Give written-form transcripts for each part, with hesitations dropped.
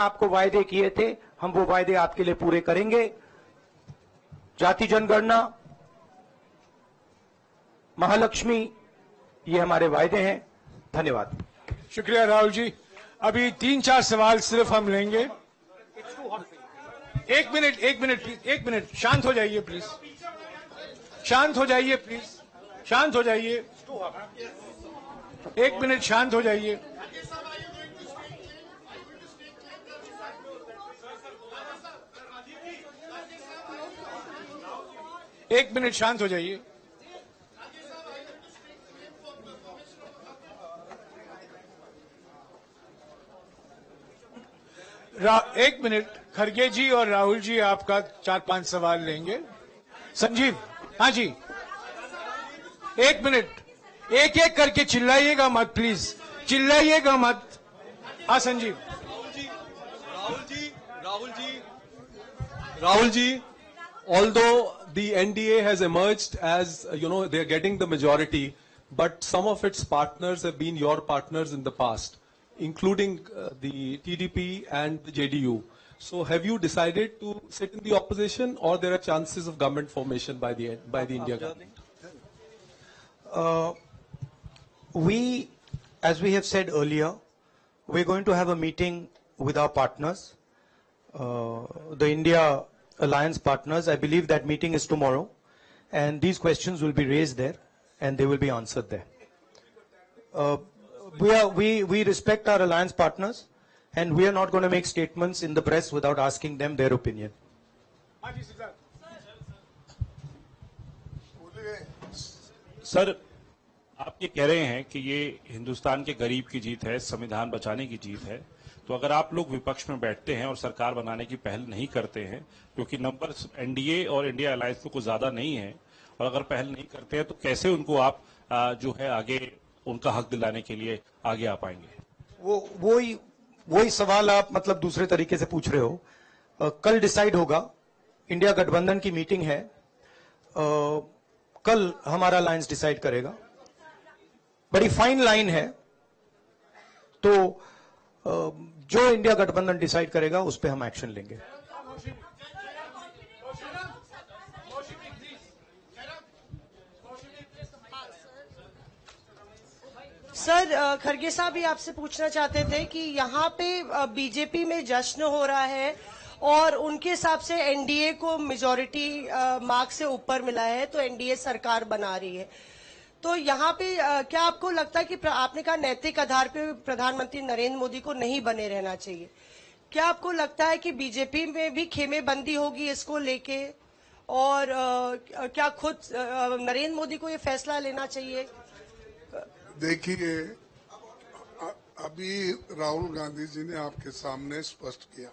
आपको वायदे किए थे, हम वो वायदे आपके लिए पूरे करेंगे। जाति जनगणना, महालक्ष्मी, ये हमारे वायदे हैं। धन्यवाद। शुक्रिया राहुल जी। अभी 3-4 सवाल सिर्फ हम लेंगे। एक मिनट प्लीज, एक मिनट, शांत हो जाइए प्लीज, शांत हो जाइए प्लीज, शांत हो जाइए, एक मिनट शांत हो जाइए। एक मिनट शांत हो जाइए। एक मिनट, खड़गे जी और राहुल जी आपका 4-5 सवाल लेंगे। संजीव, हाँ जी, एक मिनट, एक एक करके चिल्लाइएगा मत प्लीज, चिल्लाइएगा मत। हाँ Sanjeev. Rahul ji, although the NDA has emerged as, they are getting the majority, but some of its partners have been your partners in the past, including the TDP and the JDU. So have you decided to sit in the opposition, or there are chances of government formation by the India government? As we have said earlier, we're going to have a meeting with our partners, the India Alliance partners. I believe that meeting is tomorrow, and these questions will be raised there, and they will be answered there. We respect our alliance partners, and we are not going to make statements in the press without asking them their opinion. Sir, आप ये कह रहे हैं कि ये हिंदुस्तान के गरीब की जीत है, संविधान बचाने की जीत है, तो अगर आप लोग विपक्ष में बैठते हैं और सरकार बनाने की पहल नहीं करते हैं, क्योंकि नंबर एनडीए और इंडिया अलायंस में कुछ ज्यादा नहीं है, और अगर पहल नहीं करते हैं तो कैसे उनको आप जो है आगे उनका हक दिलाने के लिए आगे आ पाएंगे? वही सवाल आप मतलब दूसरे तरीके से पूछ रहे हो। कल डिसाइड होगा, इंडिया गठबंधन की मीटिंग है, कल हमारा अलायंस डिसाइड करेगा। बड़ी फाइन लाइन है, तो जो इंडिया गठबंधन डिसाइड करेगा उस पर हम एक्शन लेंगे। सर, खड़गे साहब भी आपसे पूछना चाहते थे कि यहाँ पे बीजेपी में जश्न हो रहा है और उनके हिसाब से एनडीए को मेजॉरिटी मार्क्स से ऊपर मिला है, तो एनडीए सरकार बना रही है। तो यहाँ पे क्या आपको लगता है कि आपने कहा नैतिक आधार पे प्रधानमंत्री नरेंद्र मोदी को नहीं बने रहना चाहिए, क्या आपको लगता है कि बीजेपी में भी खेमेबंदी होगी इसको लेके, और क्या खुद नरेंद्र मोदी को ये फैसला लेना चाहिए? देखिए, अभी राहुल गांधी जी ने आपके सामने स्पष्ट किया,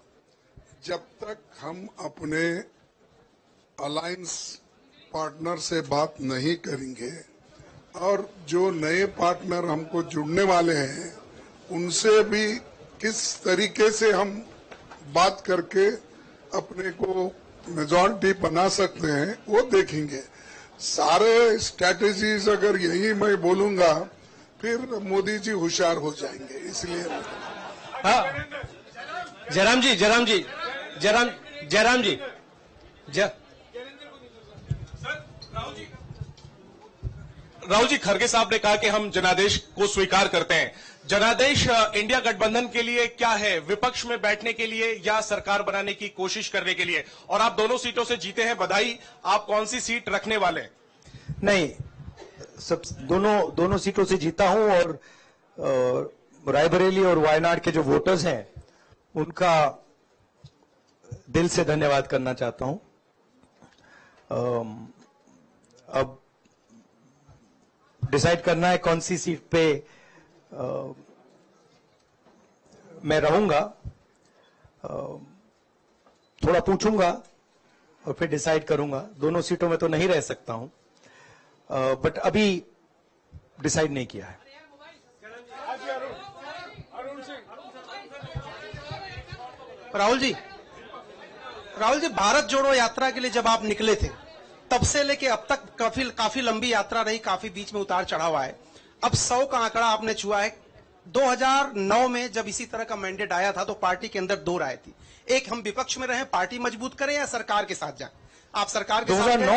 जब तक हम अपने अलायंस पार्टनर से बात नहीं करेंगे और जो नए पार्टनर हमको जुड़ने वाले हैं उनसे भी किस तरीके से हम बात करके अपने को मेजॉरिटी बना सकते हैं वो देखेंगे। सारे स्ट्रैटेजीज अगर यही मैं बोलूंगा फिर मोदी जी होशियार हो जाएंगे, इसलिए। हाँ, जयराम जी, राहुल जी, खड़गे साहब ने कहा कि हम जनादेश को स्वीकार करते हैं। जनादेश इंडिया गठबंधन के लिए क्या है? विपक्ष में बैठने के लिए या सरकार बनाने की कोशिश करने के लिए? और आप दोनों सीटों से जीते हैं, बधाई। आप कौन सी सीट रखने वाले हैं? नहीं, सब दोनों सीटों से जीता हूं, और रायबरेली और वायनाड के जो वोटर्स हैं उनका दिल से धन्यवाद करना चाहता हूं। अब डिसाइड करना है कौन सी सीट पे मैं रहूंगा, थोड़ा पूछूंगा और फिर डिसाइड करूंगा। दोनों सीटों में तो नहीं रह सकता हूं, बट अभी डिसाइड नहीं किया है। राहुल जी, भारत जोड़ो यात्रा के लिए जब आप निकले थे तब से लेके अब तक काफी लंबी यात्रा रही, काफी बीच में उतार चढ़ाव आए। अब 100 का आंकड़ा आपने छुआ है, 2009 में जब इसी तरह का मैंडेट आया था तो पार्टी के अंदर दो राय थी। एक, हम विपक्ष में रहें, पार्टी मजबूत करें, या सरकार के साथ जाएं। आप सरकार के साथ 2009